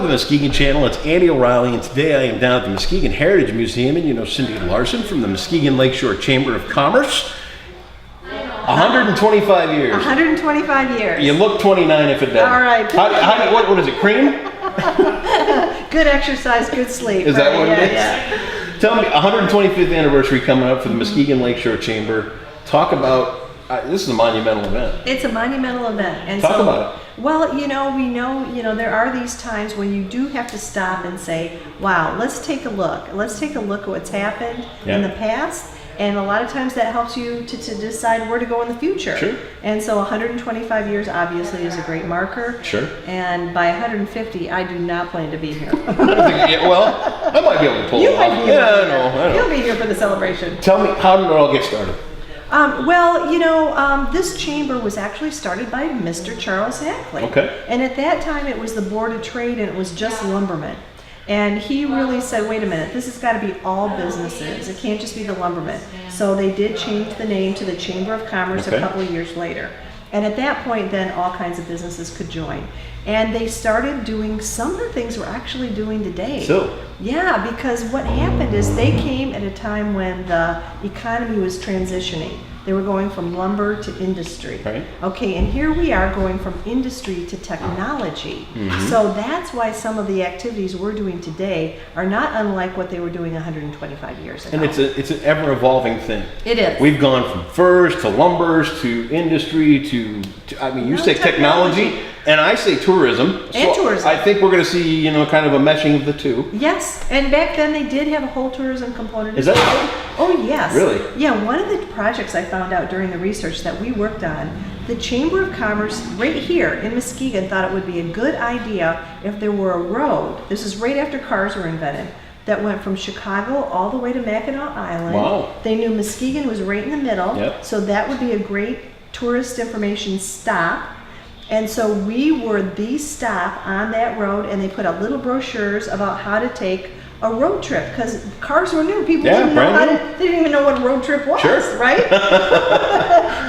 the Muskegon Channel. It's Andy O'Reilly, and today I am down at the Muskegon Heritage Museum, and you know Cindy Larson from the Muskegon Lakeshore Chamber of Commerce. 125 years. 125 years. You look 29 if it does. All right. What is it, cream? Good exercise, good sleep. Is that what it is? Yeah. Tell me, 125th anniversary coming up for the Muskegon Lakeshore Chamber. Talk about, this is a monumental event. It's a monumental event. And Talk about it. Well, we know, there are these times when you do have to stop and say, wow, let's take a look. Let's take a look at what's happened in the past. And a lot of times that helps you to decide where to go in the future. Sure. And so 125 years obviously is a great marker. Sure. And by 150, I do not plan to be here. Well, I might be able to pull it off. Might be I know. You'll be here for the celebration. Tell me, how did it all get started? This chamber was actually started by Mr. Charles Hackley. Okay. And at that time, it was the Board of Trade, and it was just lumbermen. And he really said, wait a minute, this has got to be all businesses. It can't just be the lumbermen. So they did change the name to the Chamber of Commerce a couple of years later. And at that point, then all kinds of businesses could join. And they started doing some of the things we're actually doing today. So? Yeah, because what happened is they came at a time when the economy was transitioning. They were going from lumber to industry. Right. Okay, and here we are going from industry to technology. Mm-hmm. So that's why some of the activities we're doing today are not unlike what they were doing 125 years ago. And it's an ever-evolving thing. It is. We've gone from furs to lumbers to industry to you say technology, and I say tourism. And tourism. I think we're going to see, kind of a meshing of the two. Yes, and back then they did have a whole tourism component. Is that right? Oh, yes. Really? Yeah, one of the projects I found out during the research that we worked on, the Chamber of Commerce right here in Muskegon thought it would be a good idea if there were a road, this is right after cars were invented, that went from Chicago all the way to Mackinac Island. Wow. They knew Muskegon was right in the middle, Yep. so that would be a great tourist information stop. And so we were the stop on that road, and they put out little brochures about how to take a road trip, because cars were new. People didn't know they didn't even know what a road trip was, right?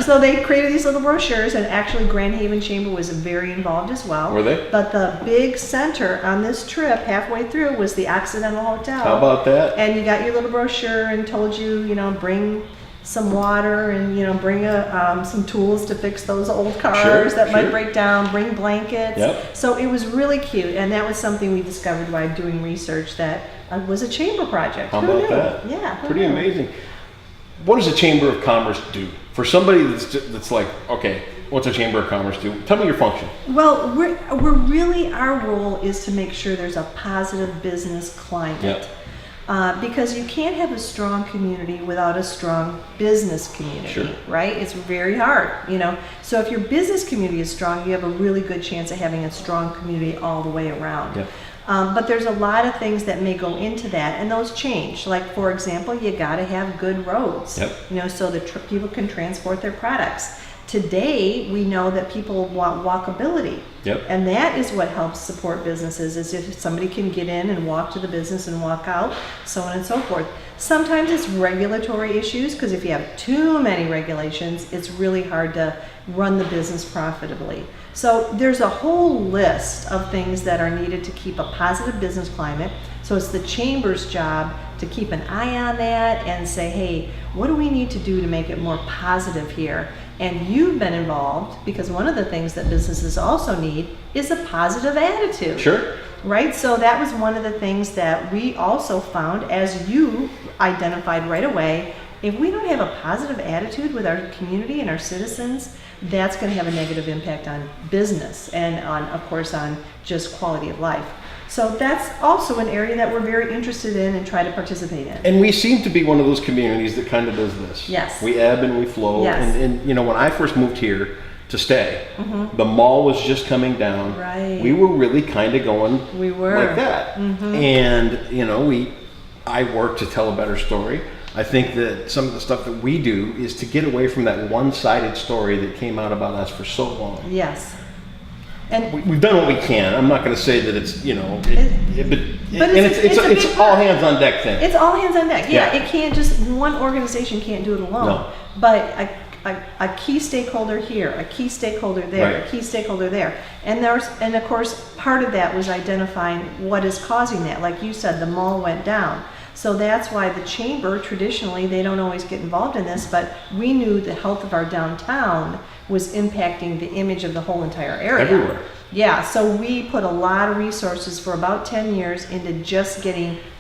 So they created these little brochures, and actually Grand Haven Chamber was very involved as well. Were they? But the big center on this trip, halfway through, was the Occidental Hotel. How about that? And you got your little brochure and told you, bring some water and bring some tools to fix those old cars that might break down, bring blankets. Yep. So it was really cute, and that was something we discovered by doing research that was a chamber project. How about that? Yeah. Pretty amazing. What does the Chamber of Commerce do? For somebody that's like, okay, what's a Chamber of Commerce do? Tell me your function. Well, we're really, our role is to make sure there's a positive business climate. Yep. Because you can't have a strong community without a strong business community, Sure. right? It's very hard, So if your business community is strong, you have a really good chance of having a strong community all the way around. Yep. But there's a lot of things that may go into that, and those change. Like, for example, you got to have good roads, so that people can transport their products. Today, we know that people want walkability. Yep. And that is what helps support businesses, is if somebody can get in and walk to the business and walk out, so on and so forth. Sometimes it's regulatory issues, because if you have too many regulations, it's really hard to run the business profitably. So there's a whole list of things that are needed to keep a positive business climate. So it's the chamber's job to keep an eye on that and say, hey, what do we need to do to make it more positive here? And you've been involved, because one of the things that businesses also need is a positive attitude. Sure. Right? So that was one of the things that we also found, as you identified right away. If we don't have a positive attitude with our community and our citizens, that's going to have a negative impact on business and of course, on just quality of life. So that's also an area that we're very interested in and try to participate in. And we seem to be one of those communities that kind of does this. Yes. We ebb and we flow. Yes. And when I first moved here to stay, the mall was just coming down. Right. We were really kind of going like that. Mm-hmm. And, I work to tell a better story. I think that some of the stuff that we do is to get away from that one-sided story that came out about us for so long. Yes. And we've done what we can. I'm not going to say that it's, but it's all hands on deck thing. It's all hands on deck. Yeah, Yeah. it can't just, one organization can't do it alone. No. But a key stakeholder here, a key stakeholder there, Right. a key stakeholder there. And of course, part of that was identifying what is causing that. Like you said, the mall went down. So that's why the chamber, traditionally, they don't always get involved in this, but we knew the health of our downtown was impacting the image of the whole entire area. Everywhere. Yeah, so we put a lot of resources for about 10 years into just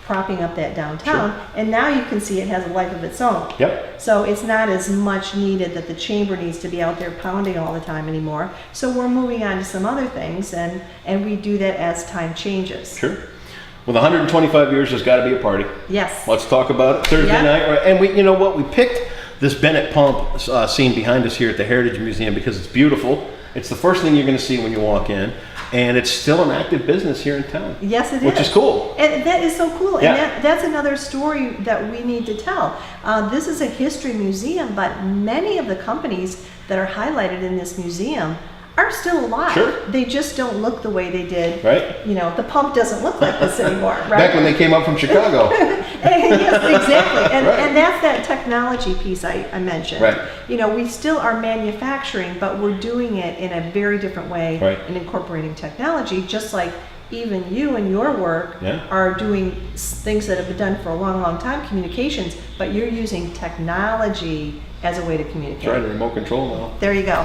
propping up that downtown. Sure. And now you can see it has a life of its own. Yep. So it's not as much needed that the chamber needs to be out there pounding all the time anymore. So we're moving on to some other things, and we do that as time changes. Sure. With 125 years, there's got to be a party. Yes. Let's talk about it Thursday Yeah. night. Right? And you know what? We picked this Bennett Pump scene behind us here at the Heritage Museum because it's beautiful. It's the first thing you're going to see when you walk in, and it's still an active business here in town. Yes, it is. Which is cool. And that is so cool. Yeah. And that's another story that we need to tell. This is a history museum, but many of the companies that are highlighted in this museum are still alive. Sure. They just don't look the way they did. Right. You know, the pump doesn't look like this anymore, right? Back when they came up from Chicago. Yes, exactly. And, Right. and that's that technology piece I mentioned. Right. You know, we still are manufacturing, but we're doing it in a very different way Right. and incorporating technology, just like even you and your work Yeah. are doing things that have been done for a long, long time, communications, but you're using technology as a way to communicate. Trying to remote control now. There you go.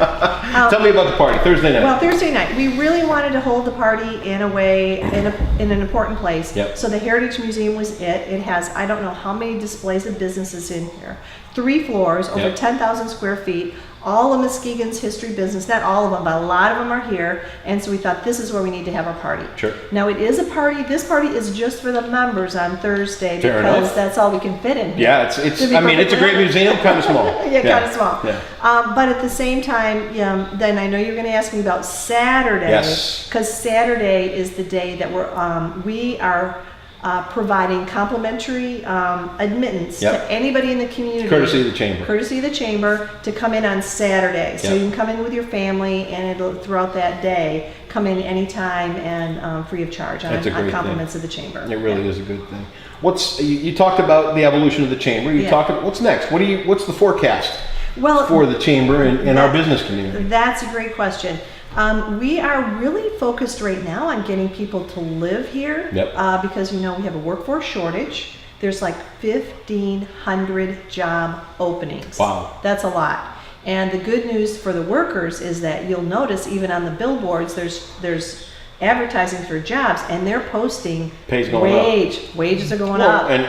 Tell me about the party Thursday night. Well, Thursday night, we really wanted to hold the party in a way, in an important place. Yep. So the Heritage Museum was it. It has, I don't know how many displays of businesses in here. 3 floors, over Yep. 10,000 square feet, all of Muskegon's history business, not all of them, but a lot of them are here. And so we thought this is where we need to have our party. Sure. Now it is a party, this party is just for the members on Thursday Fair because enough. that's all we can fit in here. Yeah, To be I mean, it's a great perfectly museum, kind of small. Yeah, kind of small. Yeah. But at the same time, then I know you're going to ask me about Saturday. Yes. Because Saturday is the day that we are providing complimentary admittance Yep. to anybody in the community. Courtesy of the chamber. Courtesy of the chamber to come in on Saturday. So Yep. you can come in with your family, and it'll throughout that day come in anytime and free of charge That's a on great compliments of the chamber. It really is a good thing. You talked about the evolution of the chamber. You Yeah. talked about what's next. What's the forecast Well, for the chamber and our business community? That's a great question. We are really focused right now on getting people to live here. Yep. Because we have a workforce shortage. There's like 1,500 job openings. Wow. That's a lot. And the good news for the workers is that you'll notice even on the billboards, there's advertising for jobs, and they're posting Pay's going up. Wages are going Well, up. and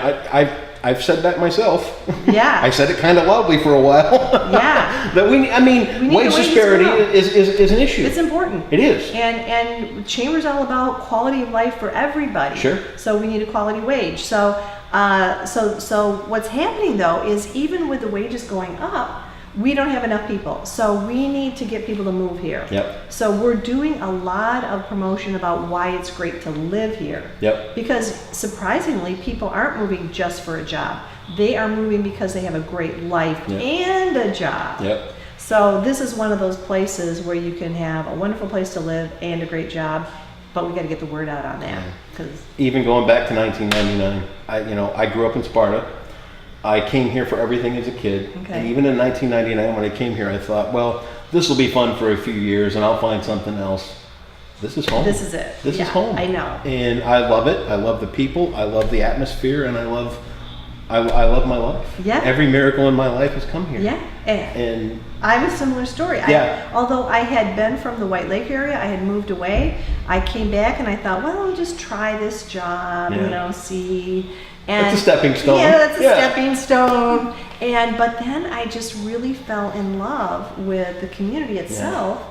I've said that myself. Yeah. I said it kind of loudly for a while. Yeah. That We need wage the wages disparity to go up. is an issue. It's important. It is. And Chamber's all about quality of life for everybody. Sure. So we need a quality wage. So what's happening though is even with the wages going up, we don't have enough people. So we need to get people to move here. Yep. So we're doing a lot of promotion about why it's great to live here. Yep. Because surprisingly, people aren't moving just for a job. They are moving because they have a great life Yep. and a job. Yep. So this is one of those places where you can have a wonderful place to live and a great job, but we got to get the word out on that. Because Even going back to 1999, I grew up in Sparta. I came here for everything as a kid. Okay. And even in 1999, when I came here, I thought, well, this will be fun for a few years and I'll find something else. This is home. this is it. This Yeah, is home. I know. And I love it. I love the people. I love the atmosphere, and I love my life. Yeah. Every miracle in my life has come here. Yeah. And And I have a similar story. Yeah. Although I had been from the White Lake area, I had moved away. I came back and I thought, well, I'll just try this job, Yeah. see. And It's a stepping stone. Yeah, that's a Yeah. stepping stone. But then I just really fell in love with the community itself.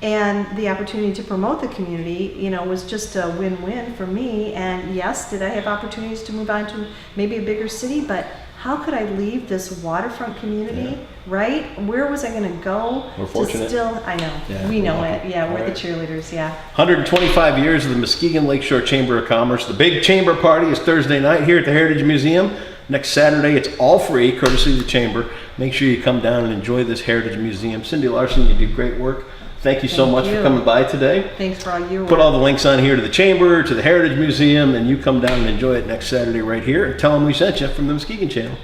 And the opportunity to promote the community, was just a win-win for me. And yes, did I have opportunities to move on to maybe a bigger city? But how could I leave this waterfront community, right? Where was I going to go? We're fortunate. I know. Yeah, We know we're it. lucky. Yeah, we're All the right. cheerleaders. Yeah. 125 years of the Muskegon Lakeshore Chamber of Commerce. The big chamber party is Thursday night here at the Heritage Museum. Next Saturday, it's all free, courtesy of the chamber. Make sure you come down and enjoy this Heritage Museum. Cindy Larson, you do great work. Thank you so Thank much for you. coming by today. Thanks for all your Put work. all the links on here to the chamber, to the Heritage Museum, and you come down and enjoy it next Saturday right here. And tell them we sent you from the Muskegon Channel.